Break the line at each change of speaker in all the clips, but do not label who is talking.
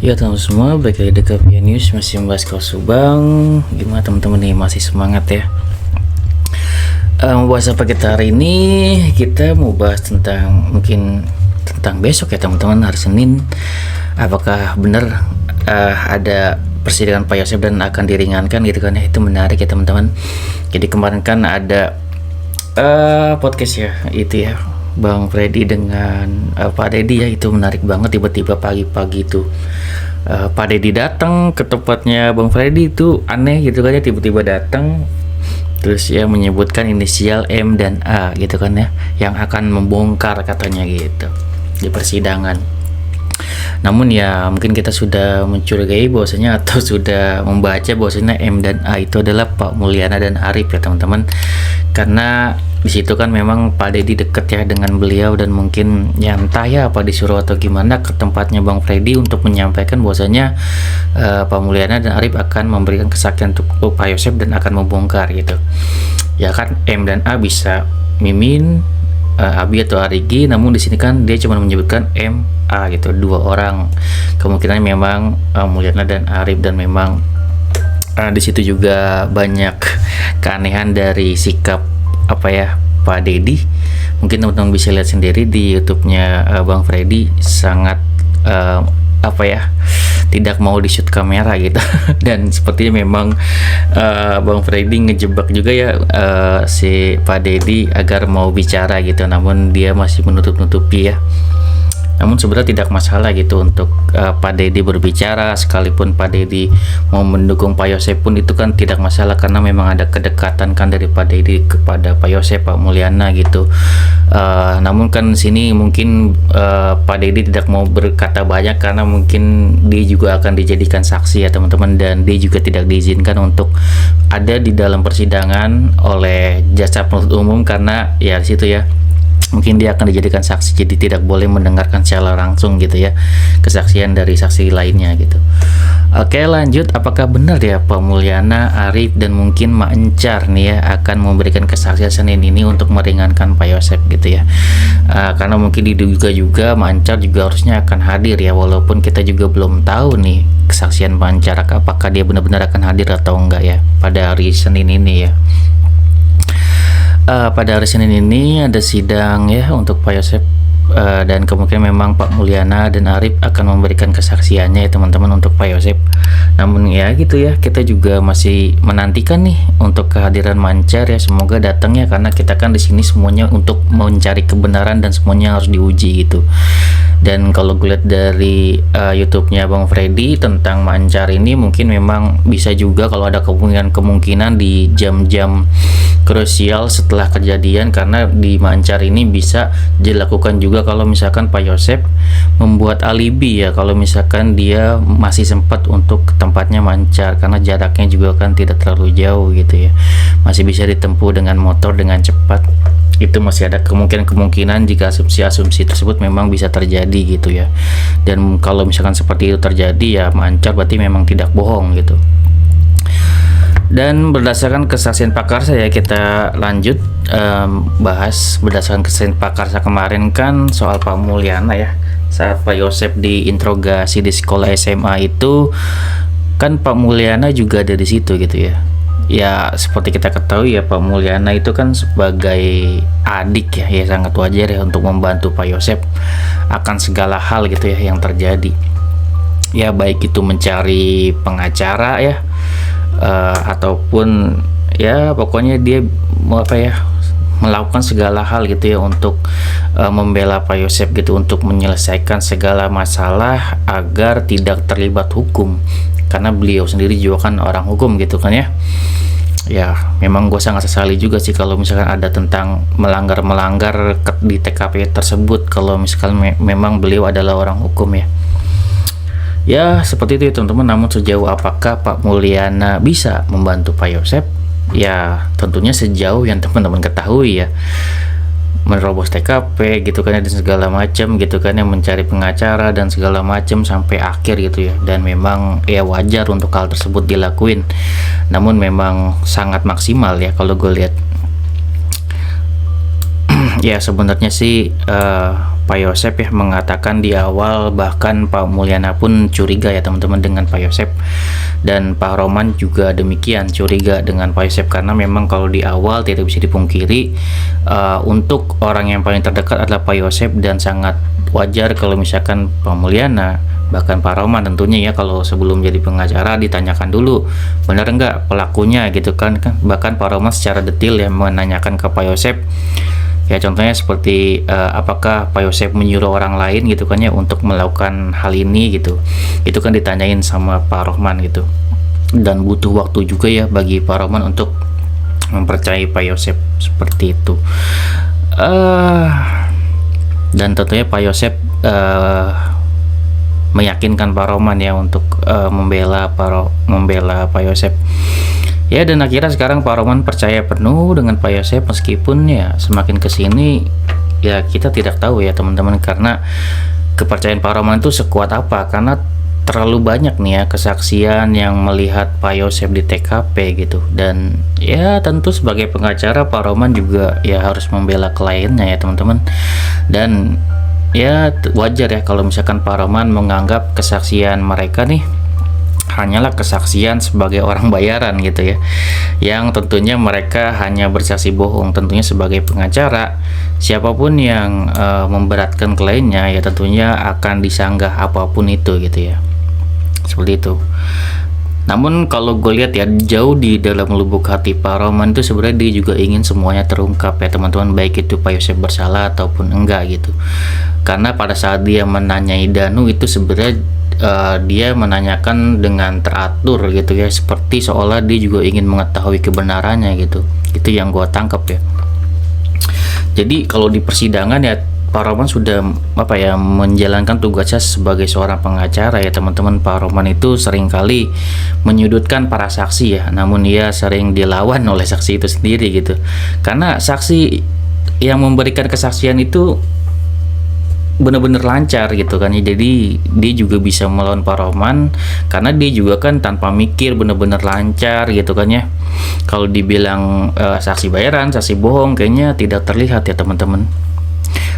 Ya teman-teman semua, balik lagi di KPI News, masih membahas kaos Subang. Gimana teman-teman nih, masih semangat ya? Mau bahas apa kita hari ini? Kita mau bahas tentang besok ya teman-teman, hari Senin. Apakah benar ada persidangan Pak Yosef dan akan diringankan gitu kan ya? Itu menarik ya teman-teman. Jadi kemarin kan ada podcast ya, itu ya, Bang Freddy dengan Pak Deddy ya, itu menarik banget. Tiba-tiba pagi-pagi itu Pak Deddy datang ke tempatnya Bang Freddy, itu aneh gitu kan ya, tiba-tiba datang terus ya menyebutkan inisial M dan A gitu kan ya, yang akan membongkar katanya gitu di persidangan. Namun ya mungkin kita sudah mencurigai bahwasanya atau sudah membaca bahwasanya M dan A itu adalah Pak Mulyana dan Arif ya teman-teman, karena di situ kan memang Pak Deddy deket ya dengan beliau, dan mungkin ya entah ya apa disuruh atau gimana ke tempatnya Bang Freddy untuk menyampaikan bahwasanya Pak Mulyana dan Arif akan memberikan kesaksian untuk Pak Yosef dan akan membongkar gitu ya kan. M dan A bisa Mimin, Abi atau Arigi, namun di sini kan dia cuma menyebutkan M A gitu, dua orang. Kemungkinan memang Mulyana dan Arif, dan memang di situ juga banyak keanehan dari sikap apa ya Pak Deddy. Mungkin teman-teman bisa lihat sendiri di YouTube-nya Bang Freddy, sangat apa ya, tidak mau di-shoot kamera gitu. Dan sepertinya memang Bang Freddy ngejebak juga ya si Pak Deddy agar mau bicara gitu, namun dia masih menutup-nutupi ya. Namun sebenarnya tidak masalah gitu untuk Pak Deddy berbicara, sekalipun Pak Deddy mau mendukung Pak Yosef pun itu kan tidak masalah, karena memang ada kedekatan kan dari Pak Deddy kepada Pak Yosef, Pak Mulyana gitu. Namun kan sini mungkin Pak Deddy tidak mau berkata banyak karena mungkin dia juga akan dijadikan saksi ya teman-teman, dan dia juga tidak diizinkan untuk ada di dalam persidangan oleh jaksa penuntut umum, karena ya di situ ya mungkin dia akan dijadikan saksi, jadi tidak boleh mendengarkan secara langsung gitu ya kesaksian dari saksi lainnya gitu. Oke, lanjut. Apakah benar ya Pak Mulyana, Arif, dan mungkin Mak Encar nih ya akan memberikan kesaksian Senin ini untuk meringankan Pak Yosef gitu ya? Karena mungkin diduga juga Mak Encar juga harusnya akan hadir ya, walaupun kita juga belum tahu nih kesaksian Mak Encar apakah dia benar-benar akan hadir atau enggak ya pada hari Senin ini ya. Pada hari Senin ini ada sidang ya untuk Pak Yosef, dan kemungkinan memang Pak Mulyana dan Arif akan memberikan kesaksiannya ya teman-teman untuk Pak Yosef. Namun ya gitu ya, kita juga masih menantikan nih untuk kehadiran Mancar ya, semoga datang ya, karena kita kan di sini semuanya untuk mencari kebenaran dan semuanya harus diuji gitu. Dan kalau gue lihat dari YouTube-nya Bang Freddy tentang Mancar ini, mungkin memang bisa juga kalau ada kemungkinan di jam-jam krusial setelah kejadian, karena di Mancar ini bisa dilakukan juga kalau misalkan Pak Yosef membuat alibi ya, kalau misalkan dia masih sempat untuk ke tempatnya Mancar, karena jaraknya juga kan tidak terlalu jauh gitu ya, masih bisa ditempuh dengan motor dengan cepat. Itu masih ada kemungkinan jika asumsi tersebut memang bisa terjadi gitu ya. Dan kalau misalkan seperti itu terjadi ya Mancar berarti memang tidak bohong gitu. Dan berdasarkan kesaksian Pak Karsa ya, kita lanjut bahas berdasarkan kesaksian Pak Karsa kemarin kan soal Pak Mulyana ya, saat Pak Yosef diinterogasi di sekolah SMA itu kan Pak Mulyana juga ada di situ gitu ya. Ya seperti kita ketahui ya, Pak Mulyana itu kan sebagai adik ya, ya sangat wajar ya untuk membantu Pak Yosef akan segala hal gitu ya yang terjadi. Ya baik itu mencari pengacara ya, ataupun ya pokoknya dia apa ya, melakukan segala hal gitu ya untuk membela Pak Yosef gitu, untuk menyelesaikan segala masalah agar tidak terlibat hukum, karena beliau sendiri juga kan orang hukum gitu kan ya. Ya memang gue sangat sesali juga sih kalau misalkan ada tentang melanggar di TKP tersebut, kalau misalkan memang beliau adalah orang hukum ya. Ya seperti itu ya teman-teman. Namun sejauh apakah Pak Mulyana bisa membantu Pak Yosef? Ya tentunya sejauh yang teman-teman ketahui ya, menerobos TKP gitu kan ya, dan segala macam gitu kan ya, mencari pengacara dan segala macam sampai akhir gitu ya. Dan memang ya wajar untuk hal tersebut dilakuin, namun memang sangat maksimal ya kalau gue lihat. Ya sebenarnya sih Pak Yosep ya mengatakan di awal, bahkan Pak Mulyana pun curiga ya teman-teman dengan Pak Yosep, dan Pak Roman juga demikian curiga dengan Pak Yosep, karena memang kalau di awal tidak bisa dipungkiri untuk orang yang paling terdekat adalah Pak Yosep, dan sangat wajar kalau misalkan Pak Mulyana bahkan Pak Roman tentunya ya, kalau sebelum jadi pengacara ditanyakan dulu benar enggak pelakunya gitu kan. Bahkan Pak Roman secara detail ya menanyakan ke Pak Yosep ya, contohnya seperti apakah Pak Yosep menyuruh orang lain gitu kan ya untuk melakukan hal ini gitu, itu kan ditanyain sama Pak Roman gitu. Dan butuh waktu juga ya bagi Pak Roman untuk mempercayai Pak Yosep seperti itu. Dan tentunya Pak Yosep meyakinkan Pak Roman ya untuk membela Pak Yosep ya, dan akhirnya sekarang Pak Roman percaya penuh dengan Pak Yosep, meskipun ya semakin kesini ya kita tidak tahu ya teman-teman, karena kepercayaan Pak Roman itu sekuat apa, karena terlalu banyak nih ya kesaksian yang melihat Pak Yosep di TKP gitu. Dan ya tentu sebagai pengacara Pak Roman juga ya harus membela kliennya ya teman-teman. Dan ya wajar ya kalau misalkan Pak Roman menganggap kesaksian mereka nih hanyalah kesaksian sebagai orang bayaran gitu ya, yang tentunya mereka hanya bersaksi bohong. Tentunya sebagai pengacara, siapapun yang memberatkan kliennya ya tentunya akan disanggah apapun itu gitu ya, seperti itu. Namun kalau gue lihat ya, jauh di dalam lubuk hati Pak Roman itu sebenarnya dia juga ingin semuanya terungkap ya teman-teman, baik itu Pak Yosep bersalah ataupun enggak gitu. Karena pada saat dia menanyai Danu itu sebenarnya dia menanyakan dengan teratur gitu ya, seperti seolah dia juga ingin mengetahui kebenarannya gitu. Itu yang gue tangkap ya. Jadi kalau di persidangan ya Pak Roman sudah menjalankan tugasnya sebagai seorang pengacara ya teman-teman. Pak Roman itu seringkali menyudutkan para saksi ya, namun ia sering dilawan oleh saksi itu sendiri gitu. Karena saksi yang memberikan kesaksian itu benar-benar lancar gitu kan ya, jadi dia juga bisa melawan Pak Roman karena dia juga kan tanpa mikir benar-benar lancar gitu kan ya. Kalau dibilang saksi bayaran, saksi bohong kayaknya tidak terlihat ya teman-teman.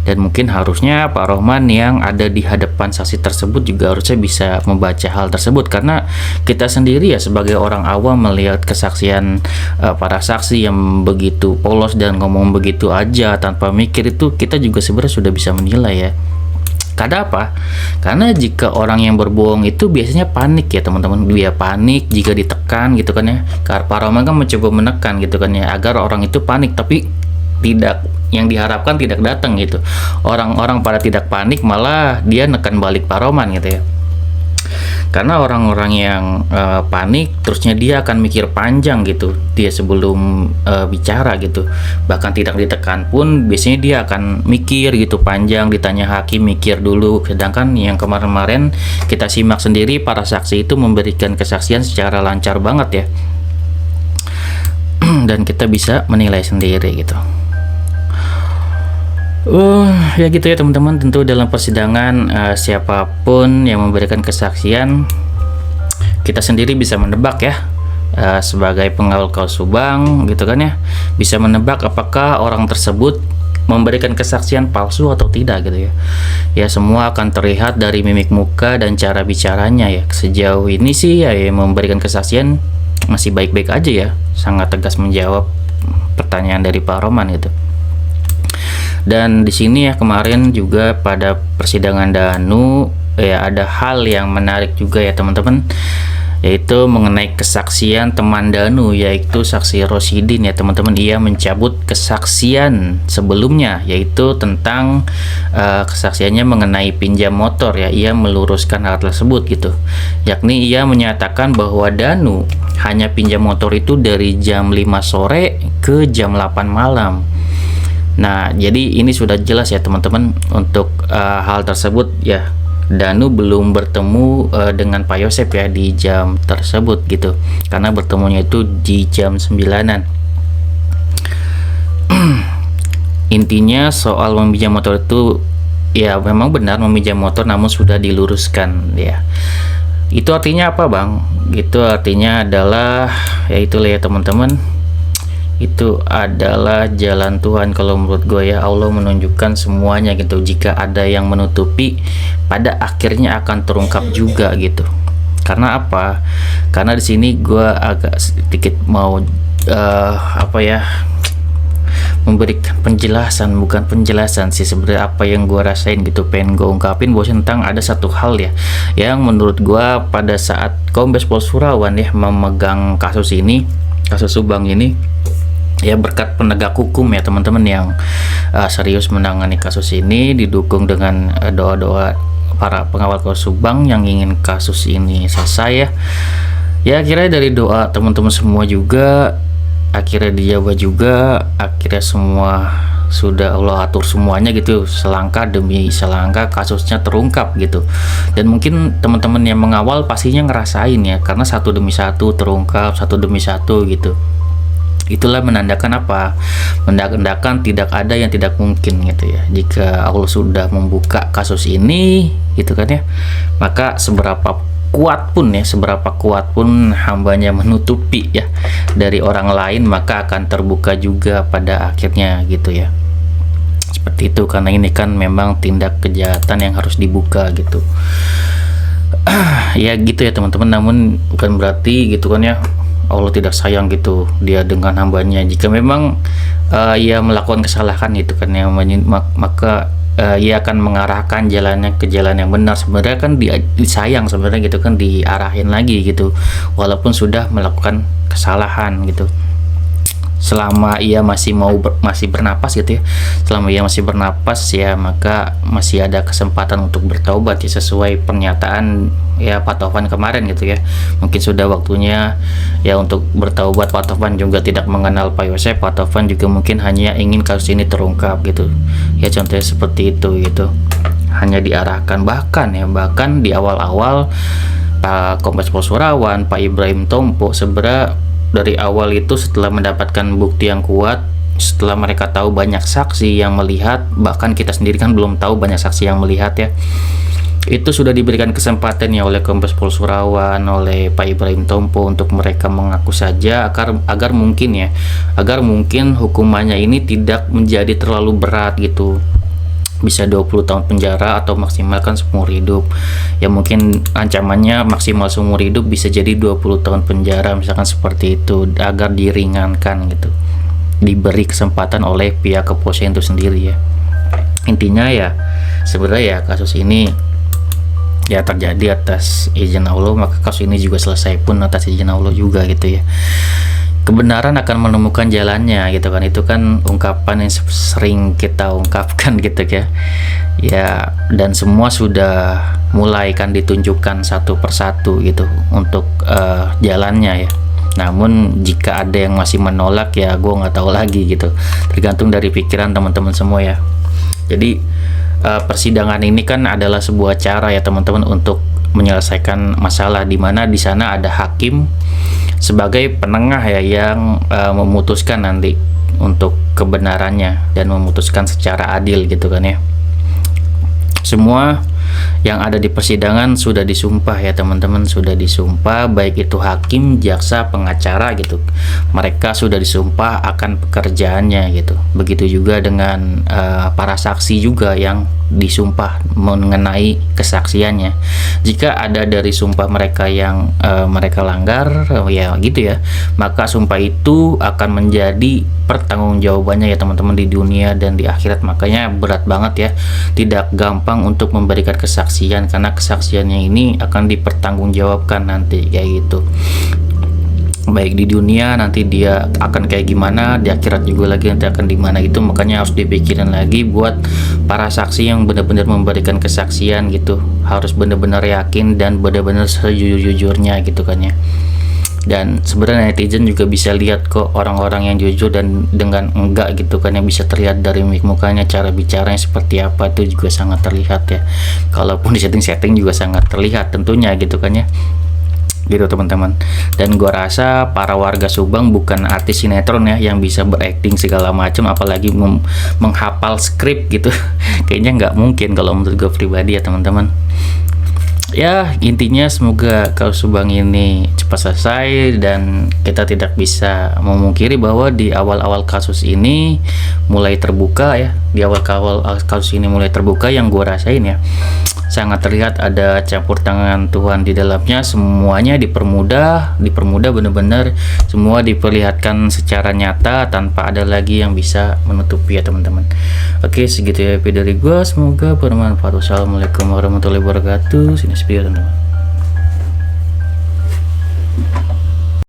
Dan mungkin harusnya Pak Roman yang ada di hadapan saksi tersebut juga harusnya bisa membaca hal tersebut, karena kita sendiri ya sebagai orang awam melihat kesaksian para saksi yang begitu polos dan ngomong begitu aja tanpa mikir, itu kita juga sebenarnya sudah bisa menilai ya. Karena apa? Karena jika orang yang berbohong itu biasanya panik ya teman-teman, dia panik jika ditekan gitu kan ya. Karena Pak Roman kan mencoba menekan gitu kan ya, agar orang itu panik, tapi tidak, yang diharapkan tidak datang gitu. Orang-orang pada tidak panik, malah dia nekan balik Pak Roman gitu ya. Karena orang-orang yang panik terusnya dia akan mikir panjang gitu dia sebelum bicara gitu. Bahkan tidak ditekan pun biasanya dia akan mikir gitu panjang, ditanya hakim mikir dulu. Sedangkan yang kemarin-kemarin kita simak sendiri, para saksi itu memberikan kesaksian secara lancar banget ya. Dan kita bisa menilai sendiri gitu. Ya gitu ya teman-teman. Tentu dalam persidangan siapapun yang memberikan kesaksian, kita sendiri bisa menebak ya, sebagai pengawal kaus Subang gitu kan ya, bisa menebak apakah orang tersebut memberikan kesaksian palsu atau tidak gitu ya. Ya semua akan terlihat dari mimik muka dan cara bicaranya ya. Sejauh ini sih ya, memberikan kesaksian masih baik-baik aja ya, sangat tegas menjawab pertanyaan dari Pak Roman gitu. Dan di sini ya kemarin juga pada persidangan Danu ya ada hal yang menarik juga ya teman-teman, yaitu mengenai kesaksian teman Danu, yaitu saksi Rosidin ya teman-teman. Ia mencabut kesaksian sebelumnya, yaitu tentang kesaksiannya mengenai pinjam motor ya. Ia meluruskan hal tersebut gitu, yakni ia menyatakan bahwa Danu hanya pinjam motor itu dari jam 5 sore ke jam 8 malam. Nah, jadi ini sudah jelas ya teman-teman untuk hal tersebut ya. Danu belum bertemu dengan Pak Yosep ya di jam tersebut gitu, karena bertemunya itu di jam 9-an. Intinya soal meminjam motor itu ya memang benar meminjam motor, namun sudah diluruskan ya. Itu artinya apa bang? Itu artinya adalah ya itulah ya teman-teman, itu adalah jalan Tuhan kalau menurut gue ya. Allah menunjukkan semuanya gitu. Jika ada yang menutupi, pada akhirnya akan terungkap juga gitu. Karena apa? Karena di sini gue agak sedikit mau memberikan penjelasan, bukan penjelasan sih sebenarnya, apa yang gue rasain gitu, pengen gue ungkapin bahwa tentang ada satu hal ya yang menurut gue pada saat Kombes Pol Surawan ya memegang kasus ini, kasus Subang ini ya, berkat penegak hukum ya teman-teman yang serius menangani kasus ini, didukung dengan doa-doa para pengawal kasus Subang yang ingin kasus ini selesai ya kira dari doa teman-teman semua juga akhirnya dijawab juga, akhirnya semua sudah Allah atur semuanya gitu, selangkah demi selangkah kasusnya terungkap gitu. Dan mungkin teman-teman yang mengawal pastinya ngerasain ya, karena satu demi satu terungkap, satu demi satu gitu. Itulah menandakan apa? Menandakan tidak ada yang tidak mungkin gitu ya. Jika Allah sudah membuka kasus ini gitu kan ya, maka seberapa kuat pun hambanya menutupi ya dari orang lain, maka akan terbuka juga pada akhirnya gitu ya. Seperti itu, karena ini kan memang tindak kejahatan yang harus dibuka gitu. Ya gitu ya teman-teman, namun bukan berarti gitu kan ya Allah tidak sayang gitu dia dengan hambanya. Jika memang ia melakukan kesalahan itu kan ya, maka ia akan mengarahkan jalannya ke jalan yang benar. Sebenarnya kan disayang sebenarnya gitu kan, diarahin lagi gitu walaupun sudah melakukan kesalahan gitu. Selama ia masih masih bernapas gitu ya, selama ia masih bernapas ya, maka masih ada kesempatan untuk bertaubat ya, sesuai pernyataan ya Pak Taufan kemarin gitu ya. Mungkin sudah waktunya ya untuk bertaubat. Pak Taufan juga tidak mengenal Pak Yosef. Pak Taufan juga mungkin hanya ingin kasus ini terungkap gitu ya, contohnya seperti itu gitu. Hanya diarahkan, bahkan di awal-awal Pak Kombes Pol Surawan, Pak Ibrahim Tompo sebenarnya dari awal itu setelah mendapatkan bukti yang kuat, setelah mereka tahu banyak saksi yang melihat, bahkan kita sendiri kan belum tahu banyak saksi yang melihat ya, itu sudah diberikan kesempatan ya oleh Kombes Pol Surawan, oleh Pak Ibrahim Tompo untuk mereka mengaku saja agar mungkin hukumannya ini tidak menjadi terlalu berat gitu. Bisa 20 tahun penjara atau maksimal kan seumur hidup ya, mungkin ancamannya maksimal seumur hidup, bisa jadi 20 tahun penjara misalkan seperti itu, agar diringankan gitu, diberi kesempatan oleh pihak kepolisian itu sendiri ya. Intinya ya sebenarnya ya kasus ini ya terjadi atas izin Allah, maka kasus ini juga selesai pun atas izin Allah juga gitu ya. Kebenaran akan menemukan jalannya gitu kan, itu kan ungkapan yang sering kita ungkapkan gitu ya, dan semua sudah mulai kan ditunjukkan satu persatu gitu untuk jalannya ya. Namun jika ada yang masih menolak ya gue nggak tahu lagi gitu, tergantung dari pikiran teman-teman semua ya. Jadi persidangan ini kan adalah sebuah cara ya teman-teman untuk menyelesaikan masalah, di mana di sana ada hakim sebagai penengah ya yang memutuskan nanti untuk kebenarannya dan memutuskan secara adil gitu kan ya. Semua yang ada di persidangan sudah disumpah ya teman-teman, sudah disumpah, baik itu hakim, jaksa, pengacara gitu. Mereka sudah disumpah akan pekerjaannya gitu. Begitu juga dengan para saksi juga yang disumpah mengenai kesaksiannya. Jika ada dari sumpah mereka yang mereka langgar ya gitu ya, maka sumpah itu akan menjadi pertanggungjawabannya ya teman-teman di dunia dan di akhirat. Makanya berat banget ya, tidak gampang untuk memberikan kesaksian, karena kesaksiannya ini akan dipertanggungjawabkan nanti kayak gitu. Baik di dunia nanti dia akan kayak gimana, di akhirat juga lagi nanti akan dimana gitu. Makanya harus dipikirin lagi buat para saksi yang benar-benar memberikan kesaksian gitu, harus benar-benar yakin dan benar-benar sejujur-jujurnya gitu kan ya. Dan sebenarnya netizen juga bisa lihat kok orang-orang yang jujur dan dengan enggak gitu kan, yang bisa terlihat dari mimik mukanya, cara bicaranya seperti apa, itu juga sangat terlihat ya. Kalaupun di setting juga sangat terlihat tentunya gitu kan ya, gitu teman-teman. Dan gua rasa para warga Subang bukan artis sinetron ya yang bisa berakting segala macam, apalagi menghafal skrip gitu. Kayaknya nggak mungkin kalau menurut gue pribadi ya teman-teman. Ya intinya semoga kasus Subang ini cepat selesai, dan kita tidak bisa memungkiri bahwa di awal-awal kasus ini mulai terbuka ya, di awal-awal kasus ini mulai terbuka, yang gue rasain ya sangat terlihat ada campur tangan Tuhan di dalamnya. Semuanya dipermudah bener-bener, semua diperlihatkan secara nyata tanpa ada lagi yang bisa menutupi ya teman-teman. Oke, segitu ya video dari gua, semoga bermanfaat. Wassalamualaikum warahmatullahi wabarakatuh. Sini video teman-teman.